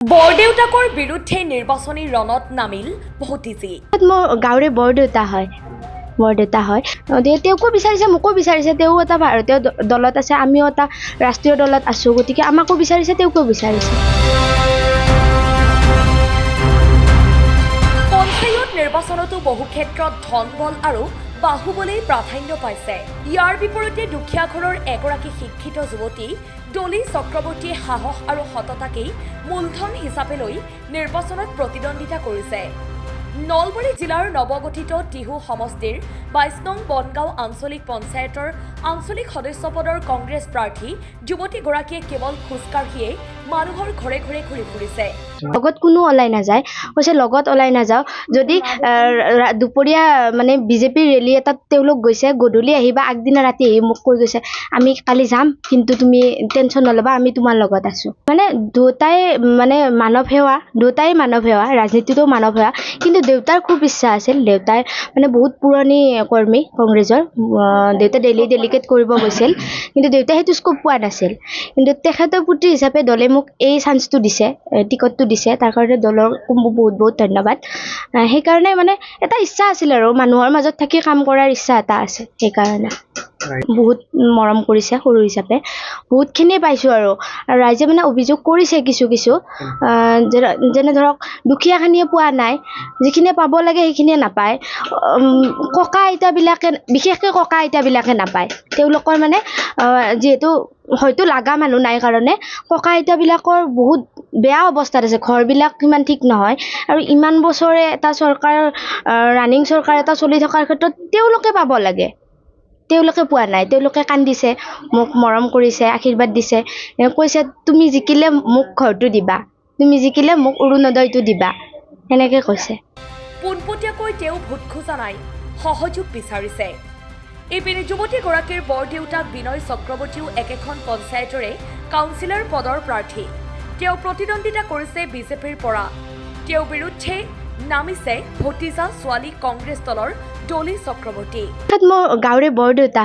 বৰদেউতাকৰ বিৰুদ্ধে নিৰ্বাচনী ৰণত নামিল ভতিজী। মোৰ গাঁৱৰে বৰদেউতা হয় তেওঁকো বিচাৰিছে, মোকো বিচাৰিছে। তেওঁ এটা ভাৰতীয় দলত আছে, আমিও এটা ৰাষ্ট্ৰীয় দলত আছো, গতিকে আমাকো বিচাৰিছে, তেওঁকো বিচাৰিছে। পঞ্চায়ত নিৰ্বাচনতো বহু ক্ষেত্ৰত ধন বল আৰু বাহুবলেই প্ৰাধান্য পাইছে। ইয়াৰ বিপৰীতে দুখীয়া ঘৰৰ এগৰাকী শিক্ষিত যুৱতী ডলি চক্ৰৱৰ্তীয়ে সাহস আৰু সততাকেই মূলধন হিচাপে লৈ নিৰ্বাচনত প্ৰতিদ্বন্দ্বিতা কৰিছে। নলবাৰী জিলাৰ নৱগঠিত টিহু সমষ্টিৰ ২২ নং বনগাঁও আঞ্চলিক পঞ্চায়তৰ আঞ্চলিক সদস্য পদৰ কংগ্ৰেছ প্ৰাৰ্থী যুৱতীগৰাকীয়ে কেৱল খোজকাঢ়িয়ে মানুহৰ ঘৰে ঘৰে ঘূৰি ফুৰিছে। লগত কোনো ওলাই নাযায়, কৈছে লগত ওলাই নাযাওঁ। যদি দুপৰীয়া মানে বিজেপিৰ ৰেলী এটাত তেওঁলোক গৈছে, গধূলি আহিবা, আগদিনা ৰাতি আহি মোক কৈ গৈছে আমি কালি যাম, কিন্তু তুমি টেনশ্যন নল'বা, আমি তোমাৰ লগত আছো। মানে দুটাই মানৱ সেৱা, ৰাজনীতিতো মানৱ সেৱা। কিন্তু দেউতাৰ খুব ইচ্ছা আছিল, দেউতাই মানে বহুত পুৰণি কৰ্মী কংগ্ৰেছৰ, দেউতাই ডেলিগেট কৰিব গৈছিল, কিন্তু দেউতাই সেইটো স্কোপ পোৱা নাছিল। কিন্তু তেখেতৰ পুত্ৰী হিচাপে দলে মোক এই চান্সটো দিছে, টিকটটো দিছে, তাৰ কাৰণে দলৰ বহুত বহুত ধন্যবাদ। সেইকাৰণে মানে এটা ইচ্ছা আছিল আৰু মানুহৰ মাজত থাকি কাম কৰাৰ ইচ্ছা এটা আছে, সেইকাৰণে। বহুত মৰম কৰিছে সৰু হিচাপে, বহুতখিনি পাইছোঁ আৰু ৰাইজে মানে অভিযোগ কৰিছে কিছু যেনে ধৰক দুখীয়াখিনিয়ে পোৱা নাই, যিখিনিয়ে পাব লাগে সেইখিনিয়ে নাপায়। ককা আইতাবিলাকে নাপায়। তেওঁলোকৰ মানে যিহেতু হয়তো লাগা মানুহ নাই কাৰণে ককা আইতাবিলাকৰ বহুত বেয়া অৱস্থাত আছে, ঘৰবিলাক ইমান ঠিক নহয়। আৰু ইমান বছৰে এটা চৰকাৰৰ ৰানিং চৰকাৰ এটা চলি থকাৰ ক্ষেত্ৰত তেওঁলোকে পাব লাগে, তেওঁলোকে পোৱা নাই। তেওঁলোকে কান্দিছে, মোক মৰম কৰিছে, আশীৰ্বাদ দিছে, কৈছে তুমি জিকিলে মোক ঘৰটো দিবা, তুমি জিকিলে মোক অৰুণোদয়টো দিবা, সেনেকৈ কৈছে। পোনপটীয়াকৈ তেওঁ ভোট খোজা নাই, সহযোগ বিচাৰিছে। ইপিনে যুৱতীগৰাকীৰ বৰদেউতাক বিনয় চক্ৰৱৰ্তীও একেখন পঞ্চায়তৰে কাউন্সিলৰ পদৰ প্ৰাৰ্থী। তেওঁ প্ৰতিদ্বন্দ্বিতা কৰিছে বিজেপিৰ পৰা। তেওঁৰ বিৰুদ্ধে নামিছে ভতিজা ছোৱালী কংগ্ৰেছ দলৰ ডলি চক্ৰৱৰ্তী। মোৰ গাঁৱৰে বৰদেউতা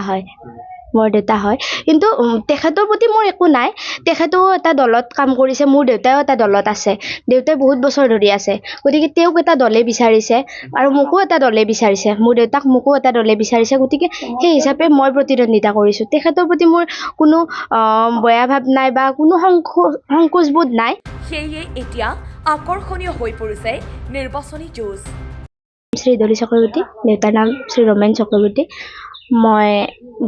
হয়, কিন্তু তেখেতৰ প্ৰতি মোৰ একো নাই। তেখেতেও এটা দলত কাম কৰিছে, মোৰ দেউতাও এটা দলত আছে, দেউতাই বহুত বছৰ ধৰি আছে, গতিকে তেওঁক এটা দলে বিচাৰিছে আৰু মোকো এটা দলে বিচাৰিছে, মোৰ দেউতাক মোকো এটা দলে বিচাৰিছে, গতিকে সেই হিচাপে মই প্ৰতিদ্বন্দ্বিতা কৰিছোঁ। তেখেতৰ প্ৰতি মোৰ কোনো বেয়া ভাৱ নাই বা কোনো সংকোচবোধ নাই। সেয়ে এতিয়া আকৰ্ষণীয় হৈ পৰিছে নিৰ্বাচনী যুঁজ। শ্ৰী ডলি চক্ৰৱৰ্তী, দেউতাৰ নাম শ্ৰী ৰমেন চক্ৰৱৰ্তী। মই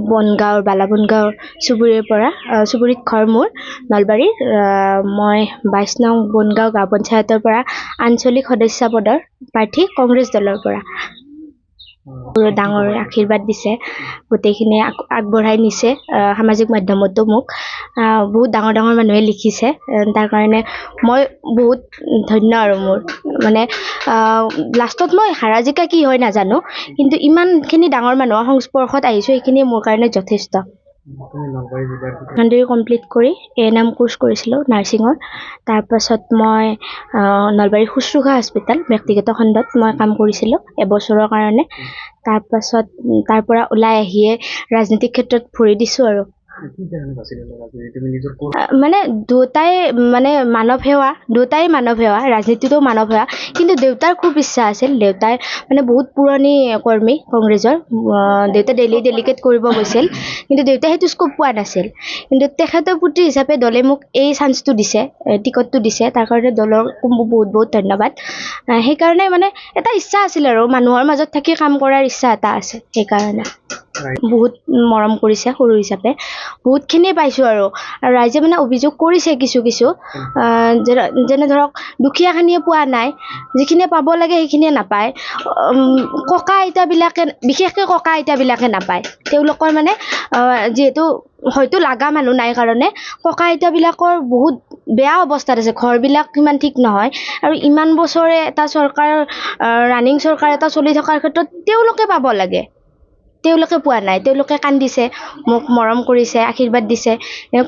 বনগাঁৱৰ বালাবনগাঁও চুবুৰীত ঘৰ মোৰ, নলবাৰীৰ। মই ২২ নং বনগাঁও গাঁও পঞ্চায়তৰ পৰা আঞ্চলিক সদস্য পদৰ প্ৰাৰ্থী, কংগ্ৰেছ দলৰ পৰা। ডাঙৰ আশীৰ্বাদ দিছে, গোটেইখিনি আগবঢ়াই নিছে। সামাজিক মাধ্যমতো মোক বহুত ডাঙৰ মানুহে লিখিছে, তাৰ কাৰণে মই বহুত ধন্য। আৰু মোৰ মানে লাষ্টত মই হাৰা জিকা কি হয় নাজানো, কিন্তু ইমানখিনি ডাঙৰ মানুহৰ সংস্পৰ্শত আহিছোঁ, সেইখিনি মোৰ কাৰণে যথেষ্ট। ডিগ্ৰী কমপ্লিট কৰি ANM কোৰ্চ কৰিছিলোঁ নাৰ্ছিঙৰ। তাৰপাছত মই নলবাৰী শুশ্ৰূষা হস্পিটেল ব্যক্তিগত খণ্ডত মই কাম কৰিছিলোঁ এবছৰৰ কাৰণে। তাৰপাছত তাৰ পৰা ওলাই আহিয়ে ৰাজনীতিক ক্ষেত্ৰত ভৰি দিছোঁ। আৰু মানে দুটাই মানৱ সেৱা, ৰাজনীতিতো মানৱ সেৱা। কিন্তু দেউতাৰ খুব ইচ্ছা আছিল, দেউতাই মানে বহুত পুৰণি কৰ্মী কংগ্ৰেছৰ, দেউতাই ডেলিগেট কৰিব গৈছিল, কিন্তু দেউতাই সেইটো স্কোপ পোৱা নাছিল। কিন্তু তেখেতৰ পুত্ৰী হিচাপে দলে মোক এই চান্সটো দিছে, টিকটটো দিছে, তাৰ কাৰণে দলৰ বহুত বহুত ধন্যবাদ। সেইকাৰণে মানে এটা ইচ্ছা আছিল আৰু মানুহৰ মাজত থাকি কাম কৰাৰ ইচ্ছা এটা আছে, সেইকাৰণে। বহুত মৰম কৰিছে সৰু হিচাপে, বহুতখিনি পাইছোঁ আৰু ৰাইজে মানে অভিযোগ কৰিছে কিছু যেনে ধৰক দুখীয়াখিনিয়ে পোৱা নাই, যিখিনিয়ে পাব লাগে সেইখিনিয়ে নাপায়। বিশেষকৈ ককা আইতাবিলাকে নাপায়। তেওঁলোকৰ মানে যিহেতু হয়তো লাগা মানুহ নাই কাৰণে ককা আইতাবিলাকৰ বহুত বেয়া অৱস্থাত আছে, ঘৰবিলাক ইমান ঠিক নহয়। আৰু ইমান বছৰে এটা চৰকাৰৰ ৰানিং চৰকাৰ এটা চলি থকাৰ ক্ষেত্ৰত তেওঁলোকে পাব লাগে, তেওঁলোকে পোৱা নাই। তেওঁলোকে কান্দিছে, মোক মৰম কৰিছে, আশীৰ্বাদ দিছে,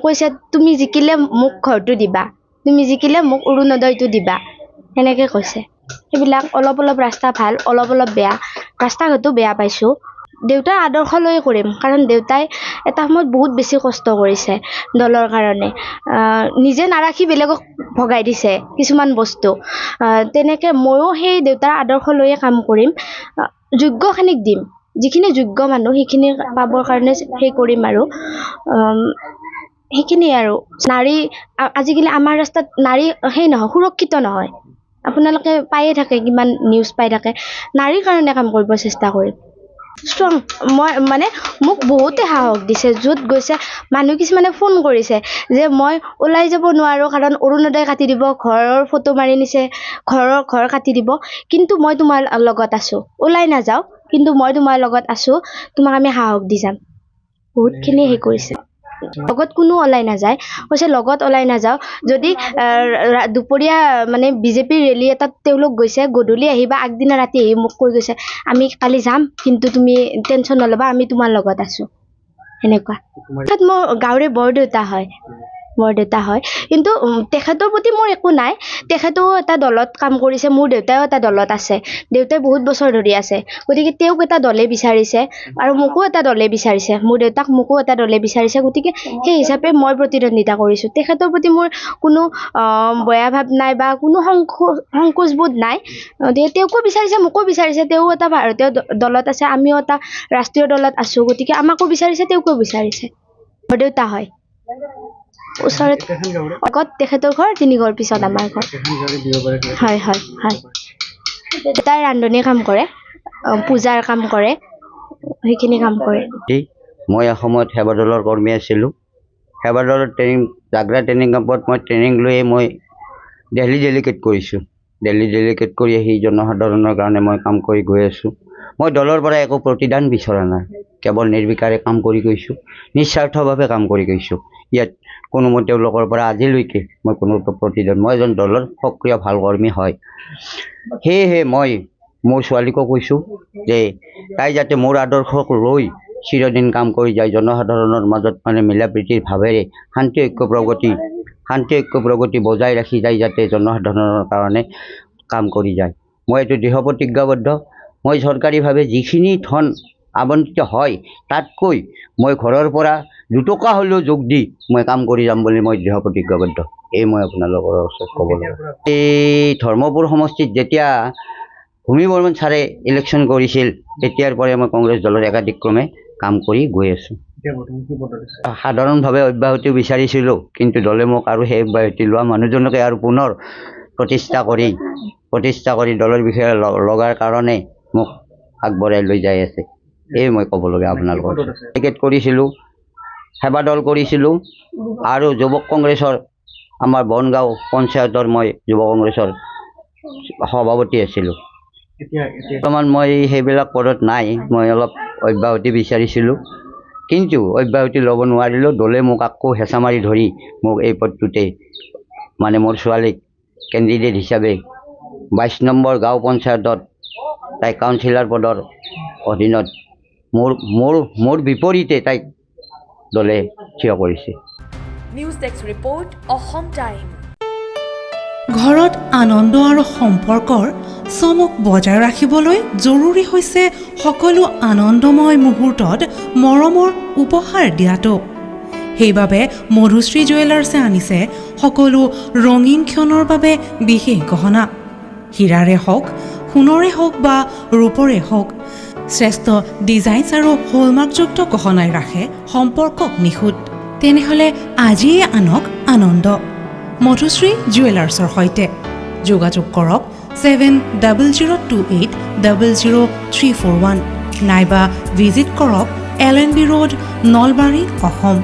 কৈছে তুমি জিকিলে মোক ঘৰটো দিবা, তুমি জিকিলে মোক অৰুণোদয়টো দিবা, সেনেকৈ কৈছে। সেইবিলাক অলপ ৰাস্তা ভাল, অলপ বেয়া, ৰাস্তা ঘাটো বেয়া পাইছোঁ। দেউতাৰ আদৰ্শ লৈয়ে কৰিম, কাৰণ দেউতাই এটা সময়ত বহুত বেছি কষ্ট কৰিছে দলৰ কাৰণে। নিজে নাৰাখি বেলেগক ভগাই দিছে কিছুমান বস্তু। তেনেকৈ ময়ো সেই দেউতাৰ আদৰ্শ লৈয়ে কাম কৰিম। যোগ্যখিনিক দিম, যিখিনি যোগ্য মানুহ সেইখিনি পাবৰ কাৰণে সেই কৰিম আৰু সেইখিনিয়ে আৰু। নাৰী আজিকালি আমাৰ ৰাস্তাত নাৰী সেই নহয়, সুৰক্ষিত নহয়। আপোনালোকে পায়ে থাকে, কিমান নিউজ পাই থাকে। নাৰীৰ কাৰণে কাম কৰিব চেষ্টা কৰিম। ষ্ট্ৰং, মই মানে মোক বহুতে সাহস দিছে। য'ত গৈছে মানুহ কিছুমানে ফোন কৰিছে যে মই ওলাই যাব নোৱাৰোঁ কাৰণ অৰুণোদয় কাটি দিব, ঘৰৰ ফটো মাৰি নিছে, ঘৰ কাটি দিব, কিন্তু মই তোমাৰ লগত আছোঁ। ওলাই নাযাওঁ, কিন্তু মই তোমাৰ লগত আছোঁ, তোমাক আমি সাহস দি যাম। বহুতখিনি হেৰি কৰিছে। লগত কোনো ওলাই নাযায়, কৈছে লগত ওলাই নাযাওঁ। যদি দুপৰীয়া মানে বিজেপিৰ ৰেলী এটাত তেওঁলোক গৈছে, গধূলি আহিবা, আগদিনা ৰাতি আহি মোক কৈ গৈছে আমি কালি যাম, কিন্তু তুমি টেনশ্যন নল'বা, আমি তোমাৰ লগত আছোঁ। সেনেকুৱা। তেখেত মোৰ গাঁৱৰে বৰদেউতা হয়, কিন্তু তেখেতৰ প্ৰতি মোৰ একো নাই। তেখেতেও এটা দলত কাম কৰিছে, মোৰ দেউতাও এটা দলত আছে, দেউতাই বহুত বছৰ ধৰি আছে। গতিকে তেওঁক এটা দলে বিচাৰিছে আৰু মোকো এটা দলে বিচাৰিছে, মোৰ দেউতাক মোকো এটা দলে বিচাৰিছে। গতিকে সেই হিচাপে মই প্ৰতিদ্বন্দ্বিতা কৰিছোঁ। তেখেতৰ প্ৰতি মোৰ কোনো বেয়া ভাৱ নাই বা কোনো সংকোচবোধ নাই। গতিকে তেওঁকো বিচাৰিছে, মোকো বিচাৰিছে। তেওঁ এটা ভাৰতীয় দলত আছে, আমিও এটা ৰাষ্ট্ৰীয় দলত আছোঁ। গতিকে আমাকো বিচাৰিছে, তেওঁকো বিচাৰিছে। বৰদেউতা হয়, ওচৰত আগত তেখেতৰ ঘৰ, 3 ঘৰ পিছত আমাৰ ঘৰ। হয়। তাই ৰান্ধনি কাম কৰে, পূজাৰ কাম কৰে, সেইখিনি কাম কৰে। মই এসময়ত সেৱা দলৰ কৰ্মী আছিলোঁ। সেৱা দলৰ জাগ্ৰা ট্ৰেইনিং কেম্পত মই ট্ৰেইনিং লৈয়ে মই দিল্লী ডেলিগেট কৰিছোঁ। দিল্লী ডেলিগেট কৰি আহি জনসাধাৰণৰ কাৰণে মই কাম কৰি গৈ আছোঁ। মই দলৰ পৰা একো প্ৰতিদান বিচৰা নাই, কেৱল নিৰ্বিকাৰে কাম কৰি গৈছোঁ, নিস্বাৰ্থভাৱে কাম কৰি গৈছোঁ। ইয়াত কোনো মই তেওঁলোকৰ পৰা আজিলৈকে মই কোনো প্ৰতিদান, মই এজন দলৰ সক্ৰিয় ভাল কৰ্মী হয়। সেয়েহে মই মোৰ ছোৱালীকো কৈছোঁ যে তাই যাতে মোৰ আদৰ্শক লৈ চিৰদিন কাম কৰি যায়, জনসাধাৰণৰ মাজত মানে মিলা প্ৰীতিৰ ভাৱেৰে শান্তি ঐক্য প্ৰগতি বজাই ৰাখি যায়, যাতে জনসাধাৰণৰ কাৰণে কাম কৰি যায়। মই এইটো দৃঢ় প্ৰতিজ্ঞাবদ্ধ। মই চৰকাৰীভাৱে যিখিনি ধন আবণ্টিত হয় তাতকৈ মই ঘৰৰ পৰা 2 টকা হ'লেও যোগ দি মই কাম কৰি যাম বুলি মই দৃঢ় প্ৰতিজ্ঞাবদ্ধ। এই মই আপোনালোকৰ ওচৰত ক'ব লাগে। এই ধৰ্মপুৰ সমষ্টিত যেতিয়া ভূমি বৰ্মন ছাৰে ইলেকশ্যন কৰিছিল, তেতিয়াৰ পৰাই মই কংগ্ৰেছ দলৰ একাধিক্ৰমে কাম কৰি গৈ আছোঁ। সাধাৰণভাৱে অব্যাহতি বিচাৰিছিলোঁ, কিন্তু দলে মোক আৰু সেই অব্যাহতি লোৱা মানুহজনকে আৰু পুনৰ প্ৰতিষ্ঠা কৰি দলৰ বিষয়ে লগাৰ কাৰণে মোক আগবঢ়াই লৈ যাই আছে। এই মই ক'বলগীয়া আপোনালোকৰ। টিকেট কৰিছিলোঁ, সেৱা দল কৰিছিলোঁ আৰু যুৱক কংগ্ৰেছৰ আমাৰ বনগাঁও পঞ্চায়তৰ মই যুৱ কংগ্ৰেছৰ সভাপতি আছিলোঁ। বৰ্তমান মই সেইবিলাক পদত নাই, মই অলপ অব্যাহতি বিচাৰিছিলোঁ, কিন্তু অব্যাহতি ল'ব নোৱাৰিলোঁ। দলে মোক আকৌ হেঁচা মাৰি ধৰি মোক এই পদটোতে মানে মোৰ ছোৱালীক কেণ্ডিডেট হিচাপে 22 নম্বৰ গাঁও পঞ্চায়তত তাই কাউন্সিলৰ পদৰ অধীনত মোৰ বিপৰীতে তাইক দলে থিয় কৰিছে। News desk report, Assam time. ঘৰত আনন্দ আৰু সম্পৰ্কৰ চমক বজাই ৰাখিবলৈ জৰুৰী হৈছে সকলো আনন্দময় মুহূৰ্তত মৰমৰ উপহাৰ দিয়াটো। সেইবাবে মধুশ্ৰী জুৱেলাৰ্ছে আনিছে সকলো ৰঙীন ক্ষণৰ বাবে বিশেষ গহনা। হীৰাৰে হওক, সোণৰে হওক বা ৰূপৰে হওক, শ্ৰেষ্ঠ ডিজাইনছ আৰু হলমাৰ্কযুক্ত গহনাই ৰাখে সম্পৰ্কক নিখুঁত। তেনেহ'লে আজিয়ে আনক আনন্দ মধুশ্ৰী জুৱেলাৰ্ছৰ সৈতে। যোগাযোগ কৰক 7002800341 নাইবা ভিজিট কৰক LNB ৰোড, নলবাৰী, অসম।